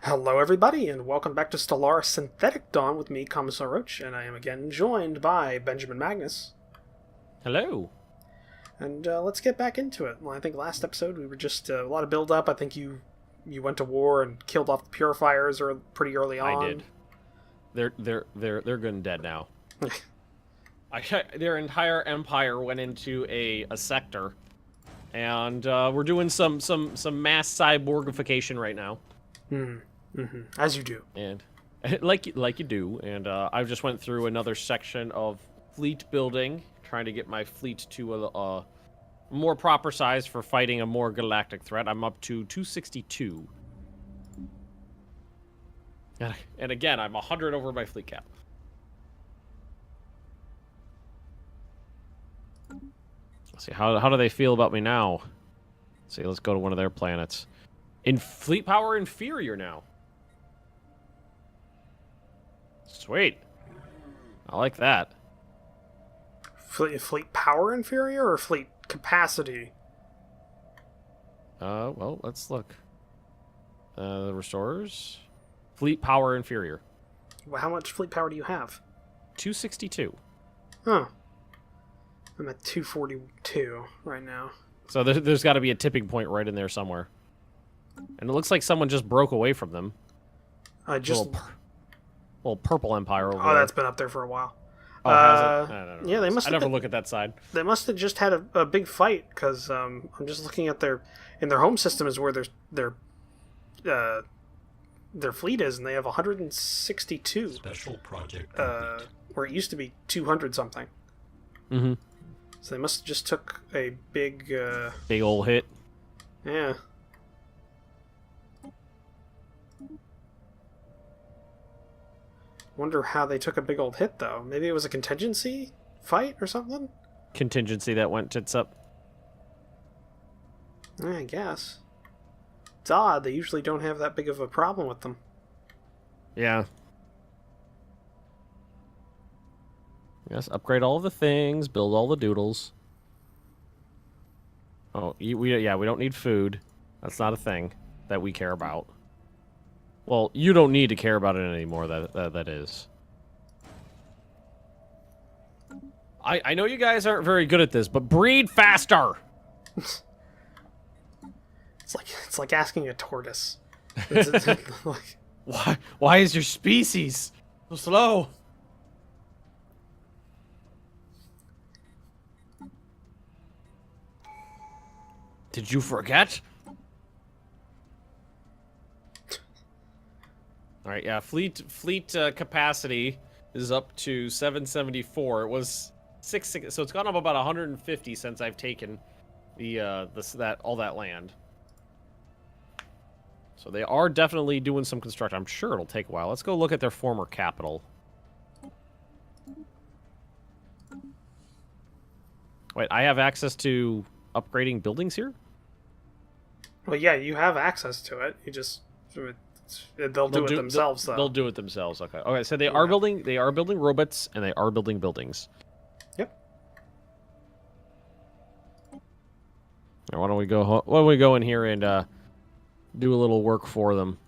Hello, everybody, and welcome back to Stellaris Synthetic Dawn with me, Commissar Roach, and I am again joined by Benjamin Magnus. Hello. And let's get back into it. Well, I think last episode we were just a lot of build-up. I think you went to war and killed off the purifiers pretty early on. I did. They're good and dead now. Their entire empire went into a sector, and we're doing some mass cyborgification right now. As you do. And like you do. And I just went through another section of fleet building, trying to get my fleet to a more proper size for fighting a more galactic threat. I'm up to 262. And again, I'm 100 over my fleet cap. Let's see, how do they feel about me now? Let's see, let's go to one of their planets. In fleet power inferior now. Sweet. I like that. Fleet power inferior or fleet capacity? Well, let's look. The restorers. Fleet power inferior. Well, how much fleet power do you have? 262. Huh. I'm at 242 right now. So there's got to be a tipping point right in there somewhere. And it looks like someone just broke away from them. Little purple empire over there. Oh, that's been up there for a while. Oh, has it? I don't know. Yeah, they must. I never look at that side. They must have just had a big fight because I'm just looking at their home system is where their fleet is, and they have 162. Special project where it used to be 200 something. Mm-hmm. So they must have just took a big old hit. Yeah. Wonder how they took a big old hit, though. Maybe it was a contingency fight or something? Contingency that went tits up. I guess. It's odd. They usually don't have that big of a problem with them. Yeah. Yes, upgrade all of the things, build all the doodles. Oh, we don't need food. That's not a thing that we care about. Well, you don't need to care about it anymore, that is. I know you guys aren't very good at this, but breed faster! It's like asking a tortoise. Why is your species so slow? Did you forget? All right, yeah. Fleet capacity is up to 774. It was 660, so it's gone up about 150 since I've taken all that land. So they are definitely doing some construction. I'm sure it'll take a while. Let's go look at their former capital. Wait, I have access to upgrading buildings here? Well, yeah, you have access to it. You just they'll do it themselves, though. They'll do it themselves. Okay. Okay. So they are building robots and they are building buildings. Yep. Now, why don't we go in here and do a little work for them?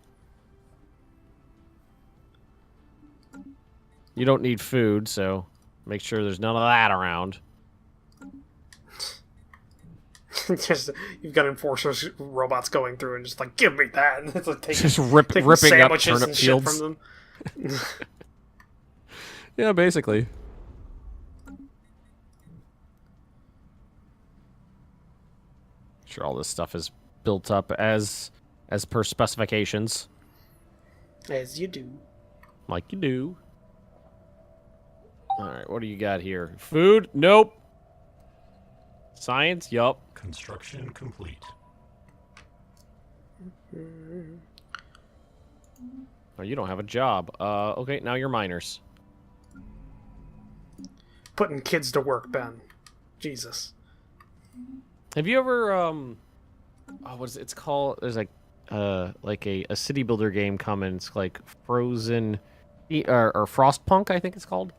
You don't need food, so make sure there's none of that around. Just you've got enforcers robots going through and just like, give me that, and it's like just ripping up turnip fields from them. Yeah, basically. Sure, all this stuff is built up as per specifications. As you do. Like you do. All right, what do you got here? Food? Nope. Science? Yup. Construction complete. Oh, you don't have a job. Okay, now you're miners. Putting kids to work, Ben. Jesus. Have you ever what is it? It's called? There's like a city builder game coming. It's like Frozen or Frostpunk, I think it's called.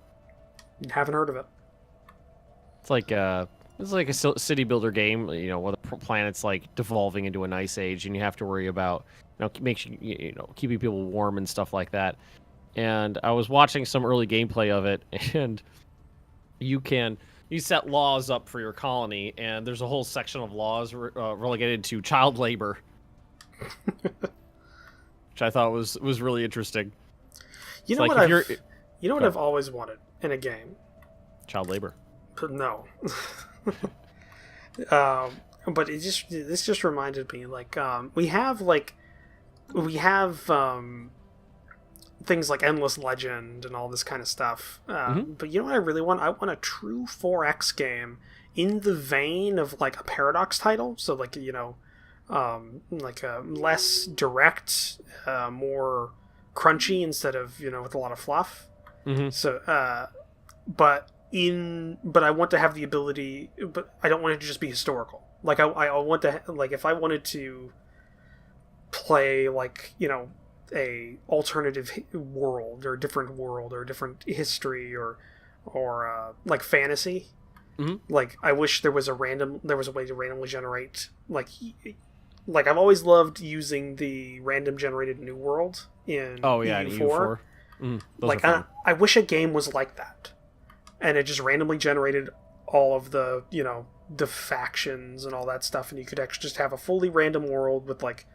Haven't heard of it. It's like It's like a city builder game, you know, where the planet's like devolving into an ice age, and you have to worry about, you know, keeping people warm and stuff like that. And I was watching some early gameplay of it, and you set laws up for your colony, and there's a whole section of laws relegated to child labor, which I thought was really interesting. You know like what I've always wanted in a game? Child labor. No. But this just reminded me, like, we have things like Endless Legend and all this kind of stuff. But you know what I really want? I want a true 4X game in the vein of like a Paradox title. So like, you know, like a less direct, more crunchy instead of, you know, with a lot of fluff. So, but I want to have the ability, but I don't want it to just be historical. Like I want to, like, if I wanted to play, like, you know, a alternative world or a different history or like fantasy, like I wish there was a way to randomly generate, like I've always loved using the random generated new world in EU4. Like I wish a game was like that, and it just randomly generated all of the, you know, the factions and all that stuff, and you could actually just have a fully random world with, like,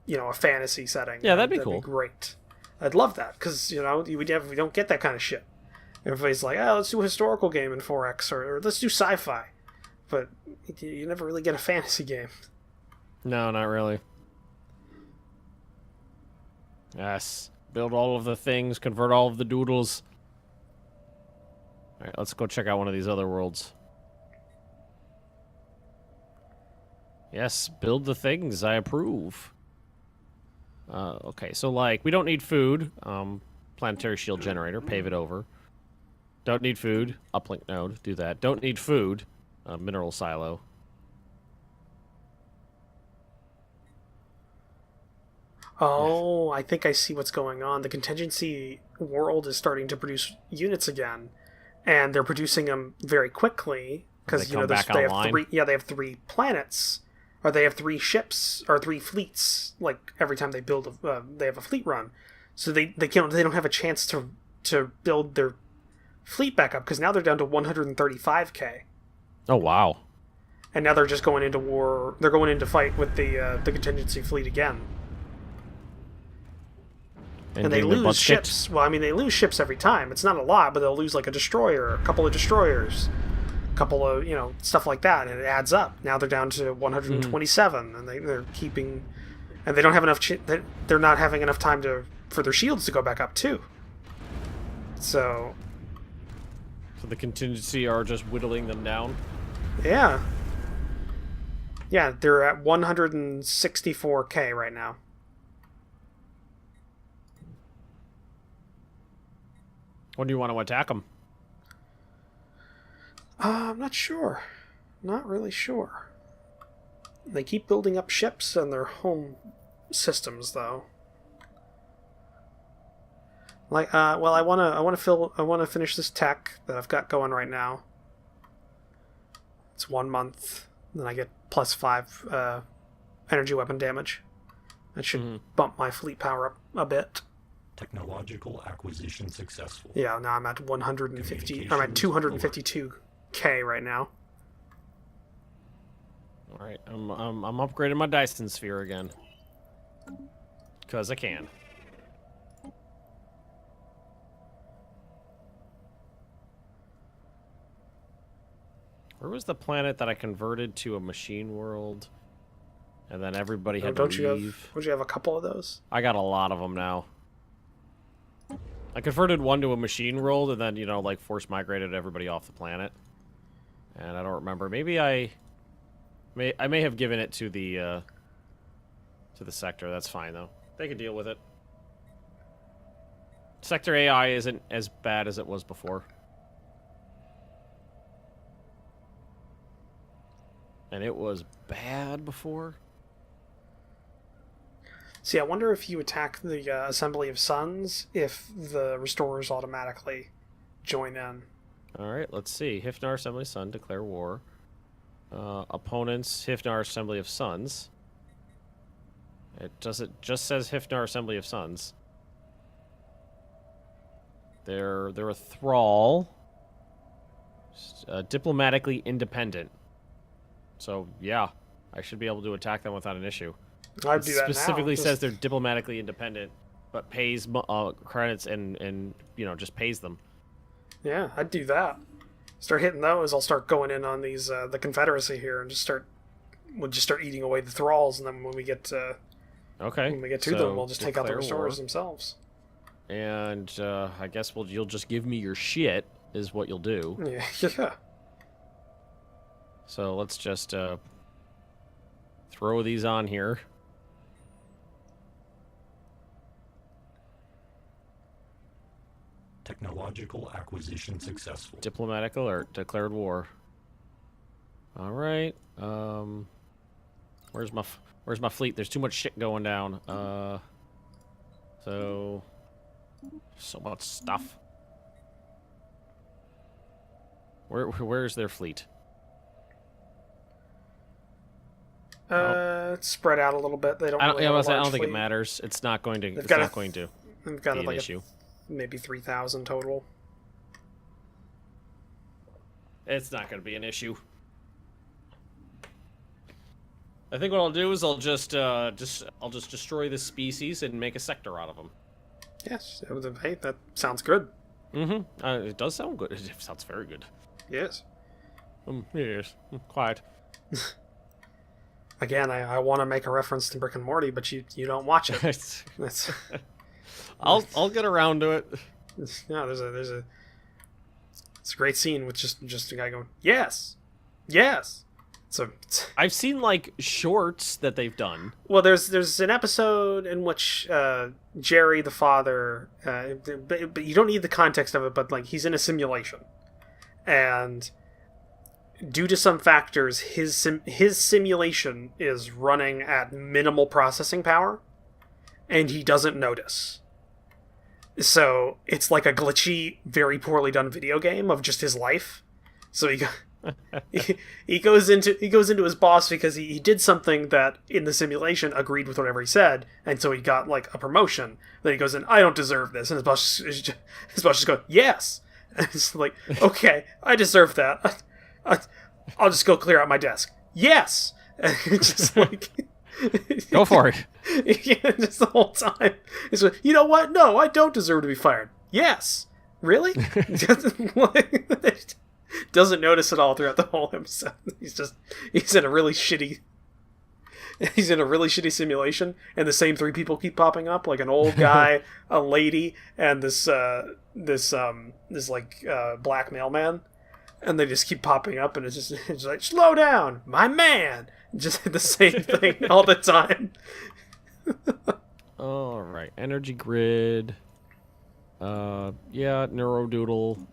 you know, a fantasy setting. Yeah, that'd be cool. Be great. I'd love that, because, you know, we don't get that kind of shit. Everybody's like, oh, let's do a historical game in 4X, or let's do sci-fi. But you never really get a fantasy game. No, not really. Yes. Build all of the things, convert all of the doodles. Alright, let's go check out one of these other worlds. Yes, build the things. I approve. Okay, so, like, we don't need food. Planetary shield generator, pave it over. Don't need food. Uplink node, do that. Don't need food. Mineral silo. Oh, I think I see what's going on. The contingency world is starting to produce units again, and they're producing them very quickly because, you know, they have 3 planets, or they have 3 ships or 3 fleets. Like every time they build, they have a fleet run, so they don't have a chance to build their fleet back up, because now they're down to 135k. Oh wow! And now they're just going into war. They're going into fight with the contingency fleet again. And they lose ships. Well, I mean, they lose ships every time. It's not a lot, but they'll lose like a destroyer, a couple of destroyers, a couple of, you know, stuff like that, and it adds up. Now they're down to 127, and they're keeping, and they don't have enough. They're not having enough time for their shields to go back up too. So the contingency are just whittling them down. Yeah. Yeah, they're at 164k right now. When do you want to attack them? I'm not sure. Not really sure. They keep building up ships and their home systems, though. Like, well, I want to finish this tech that I've got going right now. It's 1 month, then I get +5 energy weapon damage. That should bump my fleet power up a bit. Technological acquisition successful. Yeah, now I'm at 150. I'm at 252k right now. All right, I'm upgrading my Dyson sphere again, cause I can. Where was the planet that I converted to a machine world, and then everybody had to leave? Don't you have a couple of those? I got a lot of them now. I converted one to a machine world, and then, you know, like, force migrated everybody off the planet. And I don't remember. Maybe I may have given it to the sector. That's fine, though. They can deal with it. Sector AI isn't as bad as it was before. And it was bad before. See, I wonder if you attack the Assembly of Suns, if the Restorers automatically join in. Alright, let's see. Hifnar Assembly Sun, declare war. Opponents, Hifnar Assembly of Suns. It just says Hifnar Assembly of Suns. They're a thrall. Diplomatically independent. So, yeah. I should be able to attack them without an issue. I'd do that now. Specifically says they're diplomatically independent, but pays credits and just pays them. Yeah, I'd do that. Start hitting those. I'll start going in on these the Confederacy here, and we'll just start eating away the thralls, and then when we get to them, we'll just take out the restorers themselves. And I guess you'll just give me your shit, is what you'll do. Yeah. So let's just throw these on here. Technological acquisition successful. Diplomatic alert. Declared war. All right. Where's my fleet? There's too much shit going down. So much stuff. Where's their fleet? It's spread out a little bit. They don't. I don't think it matters. It's not going to. They've got an issue. Maybe 3,000 total. It's not going to be an issue. I think what I'll do is I'll just destroy this species and make a sector out of them. Yes, hey, that sounds good. Mm-hmm. It does sound good. It sounds very good. Yes. Yes. Quiet. Again, I want to make a reference to Rick and Morty, but you don't watch it. That's. I'll get around to it. Yeah, it's a great scene with just a guy going yes. So I've seen like shorts that they've done. Well, there's an episode in which Jerry the father, but you don't need the context of it. But like he's in a simulation, and due to some factors, his simulation is running at minimal processing power, and he doesn't notice. So it's like a glitchy, very poorly done video game of just his life. So he goes into his boss because he did something that in the simulation agreed with whatever he said, and so he got like a promotion. Then he goes in, I don't deserve this, and his boss just goes, yes. And it's like, okay, I deserve that. I'll just go clear out my desk. Yes. And it's just like. Go for it. Yeah, just the whole time. It's like, you know what? No, I don't deserve to be fired. Yes. Really? Doesn't notice it all throughout the whole episode. He's in a really shitty simulation, and the same three people keep popping up, like an old guy, a lady, and this black mailman. And they just keep popping up, and it's like, slow down, my man! Just the same thing all the time. Alright, energy grid. Yeah, neurodoodle.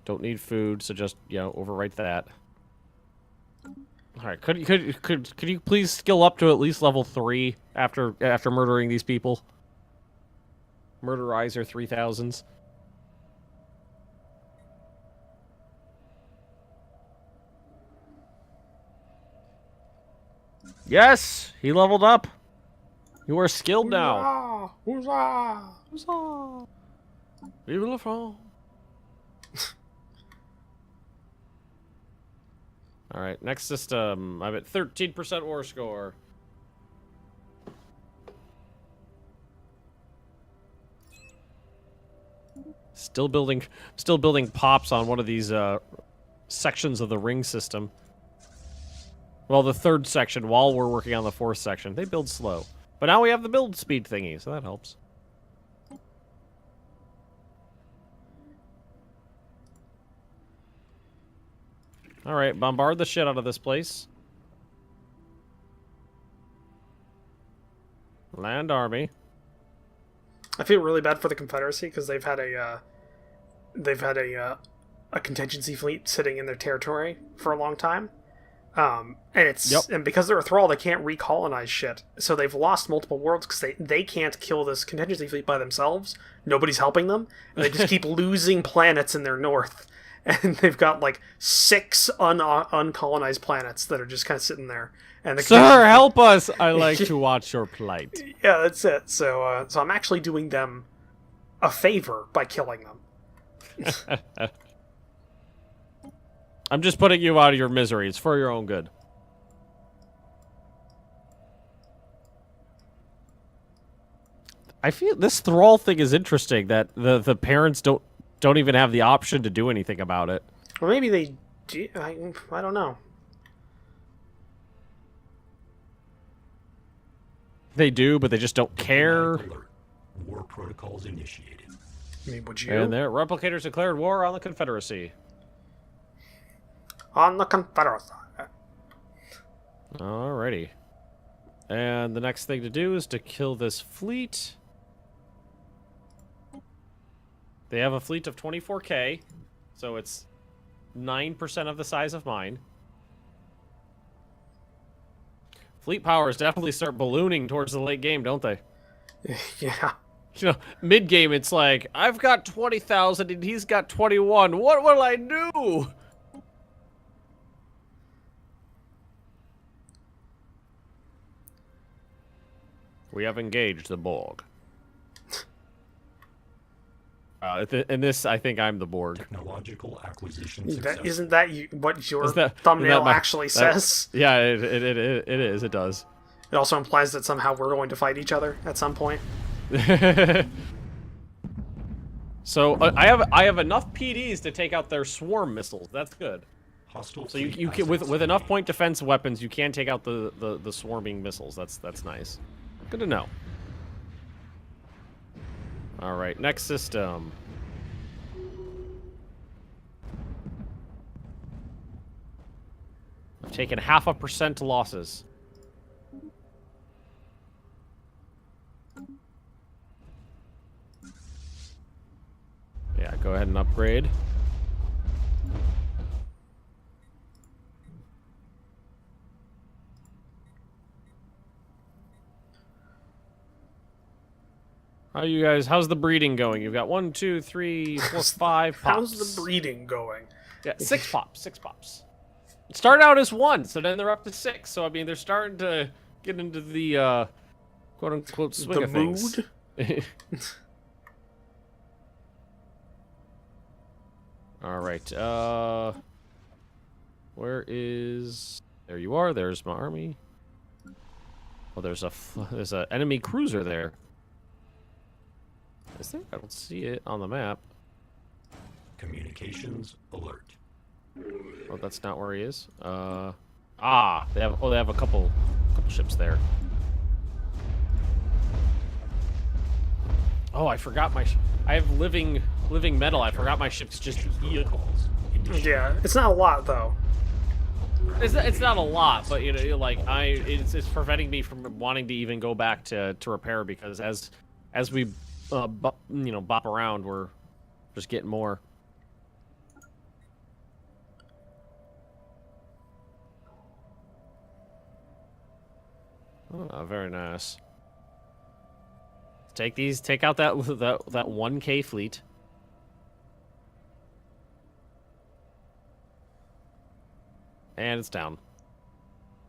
Don't need food, so just, overwrite that. Alright, could you please skill up to at least level 3 after murdering these people? Murderizer 3000s. Yes! He leveled up! You are skilled now! Huzzah! Huzzah! Vive la France! Alright, next system. I'm at 13% war score. Still building pops on one of these sections of the ring system. Well, the third section, while we're working on the fourth section. They build slow. But now we have the build speed thingy, so that helps. Alright, bombard the shit out of this place. Land army. I feel really bad for the Confederacy because they've had a contingency fleet sitting in their territory for a long time. And because they're a thrall, they can't recolonize shit. So they've lost multiple worlds because they can't kill this contingency fleet by themselves. Nobody's helping them. And they just keep losing planets in their north. and they've got like 6 uncolonized planets that are just kind of sitting there. And Sir, help us! I like to watch your plight. Yeah, that's it. So I'm actually doing them a favor by killing them. I'm just putting you out of your misery. It's for your own good. I feel this thrall thing is interesting. That the parents don't even have the option to do anything about it. Well, maybe they do. I don't know. They do, but they just don't care. Alert. War protocols initiated. I mean, would you? And their replicators declared war on the Confederacy. On the Confederacy. Alrighty. And the next thing to do is to kill this fleet. They have a fleet of 24K, so it's 9% of the size of mine. Fleet powers definitely start ballooning towards the late game, don't they? Yeah. You know, mid-game it's like, I've got 20,000 and he's got 21. What will I do? We have engaged the Borg. In this, I think I'm the Borg. Technological acquisition successful. Isn't that what your Isn't thumbnail that actually says? Yeah, it is. It does. It also implies that somehow we're going to fight each other at some point. So I have enough PDs to take out their swarm missiles. That's good. Hostile So you fleet can assets with enough obtained. point defense weapons, you can take out the swarming missiles. That's nice. Good to know. All right, next system. I've taken 0.5% losses. Yeah, go ahead and upgrade. How you guys? How's the breeding going? You've got 1, 2, 3, 4, 5 pops. How's the breeding going? Yeah, 6 pops. 6 pops. It started out as 1, so then they're up to 6. So I mean, they're starting to get into the quote unquote swing The of things. mood? All right. Where is? There you are. There's my army. Oh, there's a enemy cruiser there. Is there? I don't see it on the map. Communications alert. Oh, that's not where he is. They have a couple ships there. Oh, I forgot my. I have living metal. I forgot my ship's just healed. Protocols initiated. Yeah, it's not a lot though. It's not a lot, but you know, like it's preventing me from wanting to even go back to repair because as we bop around, we're just getting more. Oh, very nice. Take out that 1K fleet. And it's down.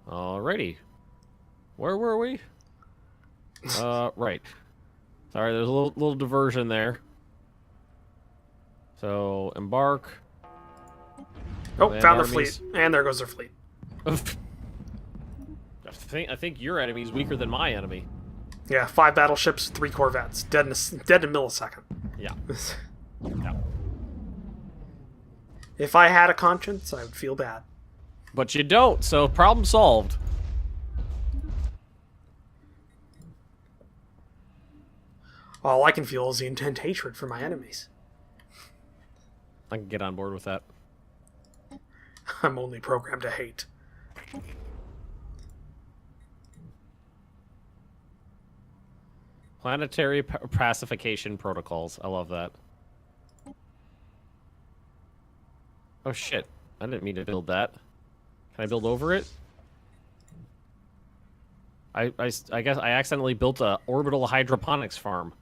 Alrighty. Where were we? Right. Sorry, there's a little diversion there. So, embark. Oh, Land found their armies. fleet. And there goes their fleet. I think your enemy is weaker than my enemy. Yeah, 5 battleships, 3 corvettes. Dead in a millisecond. Yeah. Yeah. If I had a conscience, I would feel bad. But you don't, so problem solved. All I can feel is the intense hatred for my enemies. I can get on board with that. I'm only programmed to hate. Planetary pacification protocols. I love that. Oh shit. I didn't mean to build that. Can I build over it? I guess I accidentally built a orbital hydroponics farm.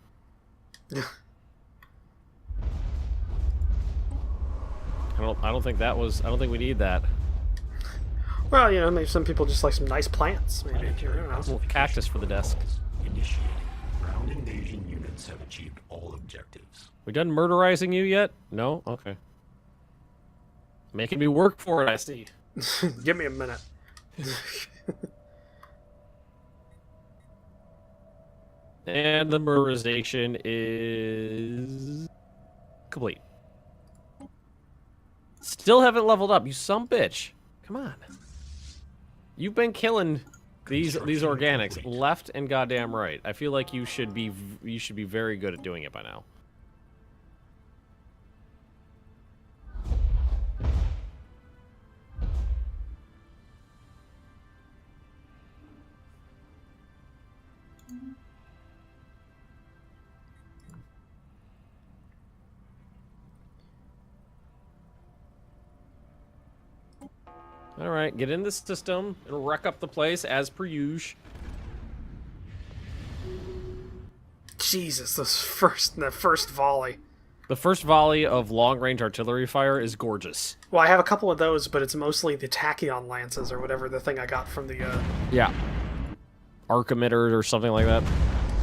How I don't think we need that. Well, maybe some people just like some nice plants. Maybe. I don't know. Well, cactus for the desk. Initiating. Ground invasion units have achieved all objectives. We done murderizing you yet? No? Okay. Making me work for it, I see. Give me a minute. And the murderization is complete. Still haven't leveled up, you some bitch. Come on. You've been killing these organics complete. left and goddamn right. I feel like you should be very good at doing it by now. All right, get in the system and wreck up the place as per usual. Jesus, that first volley. The first volley of long-range artillery fire is gorgeous. Well, I have a couple of those, but it's mostly the tachyon lances or whatever the thing I got from the. Yeah. Arc emitter or something like that.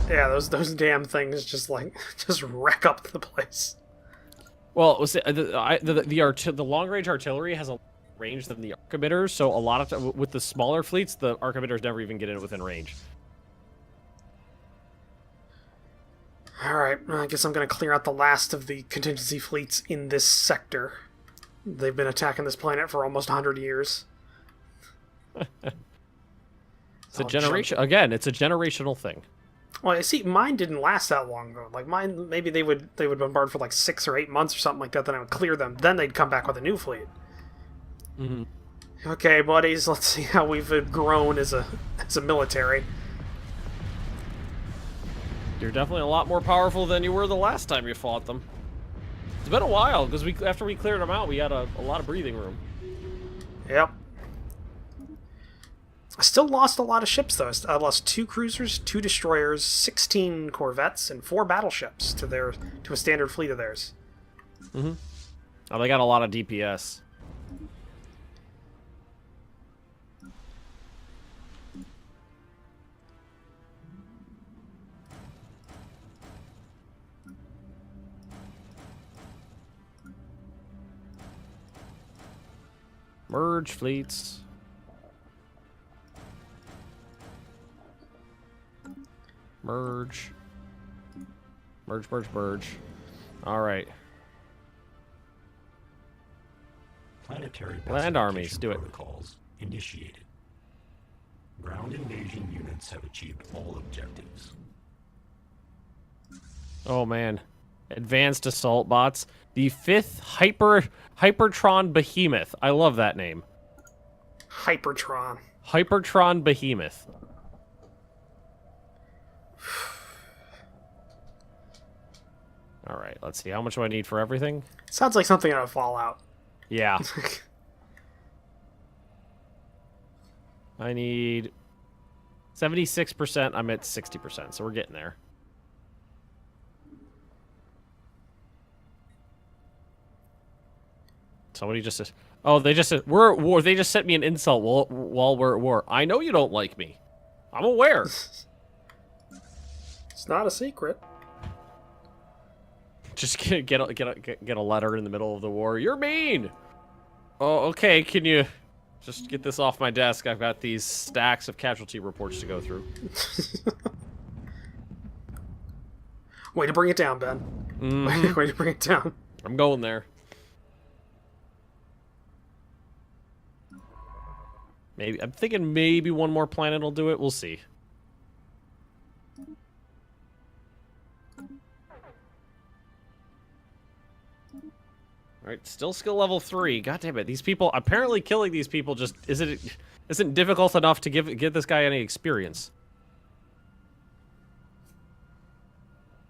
Yeah, those damn things just wreck up the place. Well, the long-range artillery has a range than the arc emitters, so a lot of with the smaller fleets, the arc emitters never even get in within range. Alright, I guess I'm going to clear out the last of the contingency fleets in this sector. They've been attacking this planet for almost 100 years. It's a generation. Again, it's a generational thing. Well, I see, mine didn't last that long, though. Like, mine, maybe they would bombard for like 6 or 8 months or something like that, then I would clear them. Then they'd come back with a new fleet. Mm-hmm. Okay, buddies, let's see how we've grown as a military. You're definitely a lot more powerful than you were the last time you fought them. It's been a while, because after we cleared them out, we had a lot of breathing room. Yep. I still lost a lot of ships, though. I lost 2 cruisers, 2 destroyers, 16 corvettes, and 4 battleships to a standard fleet of theirs. Mm-hmm. Oh, they got a lot of DPS. Merge fleets. Merge. Merge. All right. Planetary Land armies, do it. protocols initiated. Ground invasion units have achieved all objectives. Oh man. Advanced assault bots. The 5th Hypertron Behemoth. I love that name. Hypertron. Hypertron Behemoth. All right, let's see. How much do I need for everything? Sounds like something out of Fallout. Yeah. I need 76%. I'm at 60%, so we're getting there. Somebody just says, "Oh, they just said we're at war." They just sent me an insult while we're at war. I know you don't like me. I'm aware. It's not a secret. Just get a letter in the middle of the war. You're mean. Oh, okay. Can you just get this off my desk? I've got these stacks of casualty reports to go through. Way to bring it down, Ben. Mm-hmm. Way to bring it down. I'm going there. Maybe I'm thinking maybe one more planet will do it. We'll see. Alright, still skill level 3. God damn it. These people, apparently killing these people just isn't difficult enough to give this guy any experience.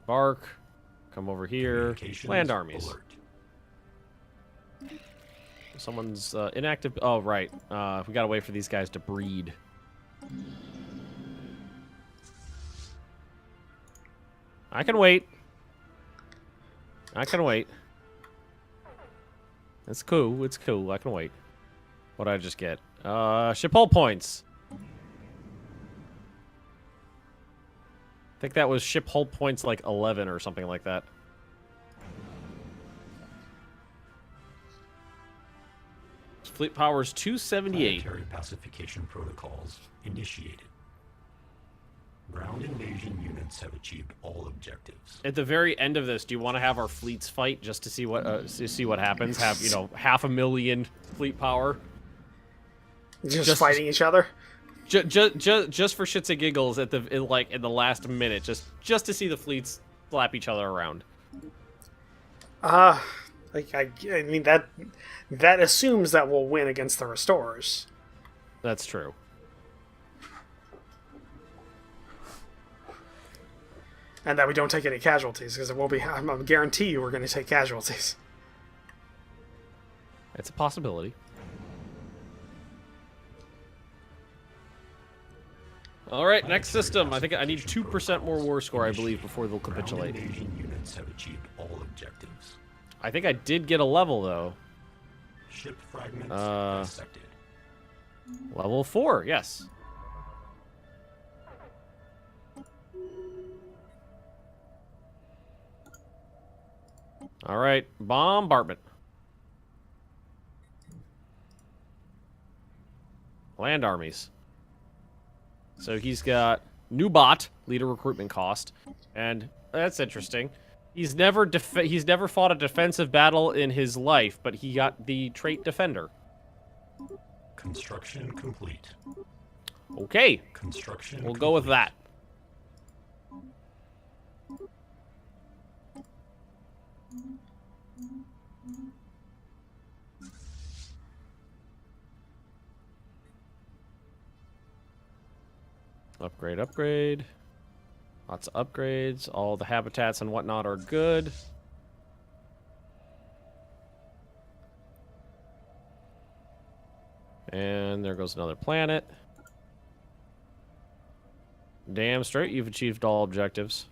Bark. Come over here. Land armies. Alert. Someone's inactive. Oh, right. We gotta wait for these guys to breed. I can wait. It's cool. It's cool. I can wait. What did I just get? Ship hull points. I think that was ship hull points like 11 or something like that. Fleet power's 278. Planetary pacification protocols initiated. Ground invasion units have achieved all objectives. At the very end of this, do you want to have our fleets fight just to see what happens? Have 500,000 fleet power, Just fighting each other. just for shits and giggles in the last minute, just to see the fleets slap each other around. I mean that assumes that we'll win against the Restorers. That's true. And that we don't take any casualties, because it won't be. I guarantee you we're going to take casualties. It's a possibility. All right, next system. I think I need 2% more war score, I believe, before they'll capitulate. Ground invasion units have achieved all objectives. I think I did get a level, though. Ship fragments dissected. Level 4, yes. All right, bombardment. Land armies. So he's got new bot, leader recruitment cost, and that's interesting. He's never fought a defensive battle in his life, but he got the trait defender. Construction complete. Okay, Construction. we'll go with that. Upgrade. Lots of upgrades. All the habitats and whatnot are good. And there goes another planet. Damn straight, you've achieved all objectives.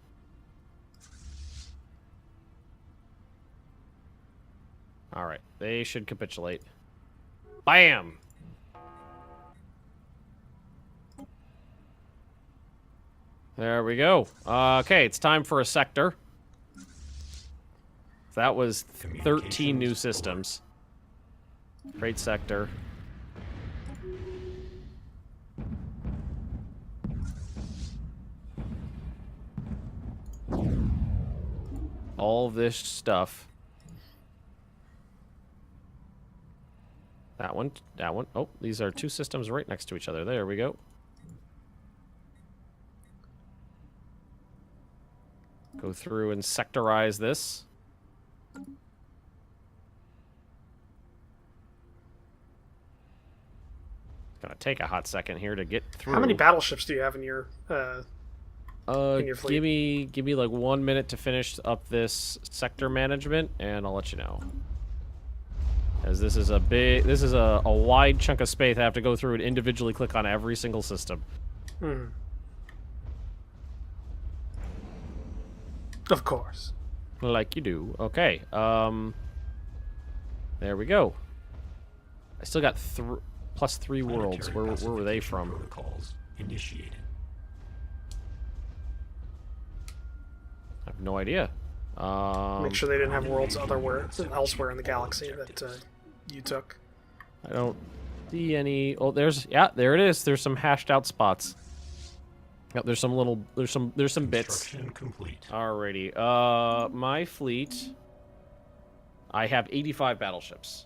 Alright, they should capitulate. Bam! There we go. Okay, it's time for a sector. That was 13 new systems. Great sector. All this stuff. That one. Oh, these are two systems right next to each other. There we go. Go through and sectorize this. It's gonna take a hot second here to get through. How many battleships do you have in your fleet? Give me like 1 minute to finish up this sector management, and I'll let you know. As this is a wide chunk of space. I have to go through and individually click on every single system. Of course. Like you do. Okay. There we go. I still got +3 worlds. Where were they from? Protocols initiated. I have no idea. Make sure they didn't have worlds elsewhere in the galaxy that you took. I don't see any. Oh, there it is. There's some hashed out spots. Yep, there's some bits. Construction complete. Alrighty. My fleet. I have 85 battleships.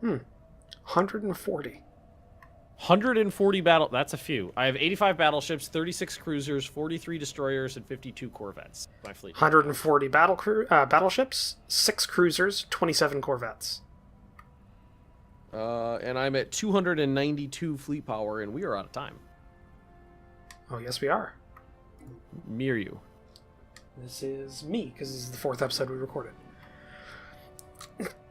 140. 140 battle. That's a few. I have 85 battleships, 36 cruisers, 43 destroyers, and 52 corvettes. My fleet. 140 battleships, 6 cruisers, 27 corvettes. And I'm at 292 fleet power, and we are out of time. Oh, yes, we are. Near you. This is me, because this is the 4th episode we recorded.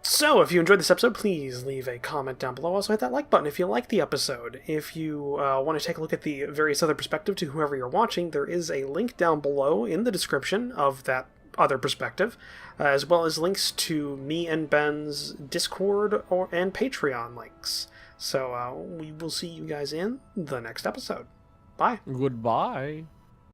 So, if you enjoyed this episode, please leave a comment down below. Also, hit that like button if you like the episode. If you want to take a look at the various other perspectives to whoever you're watching, there is a link down below in the description of that other perspective, as well as links to me and Ben's Discord and Patreon links. So we will see you guys in the next episode. Bye. Goodbye.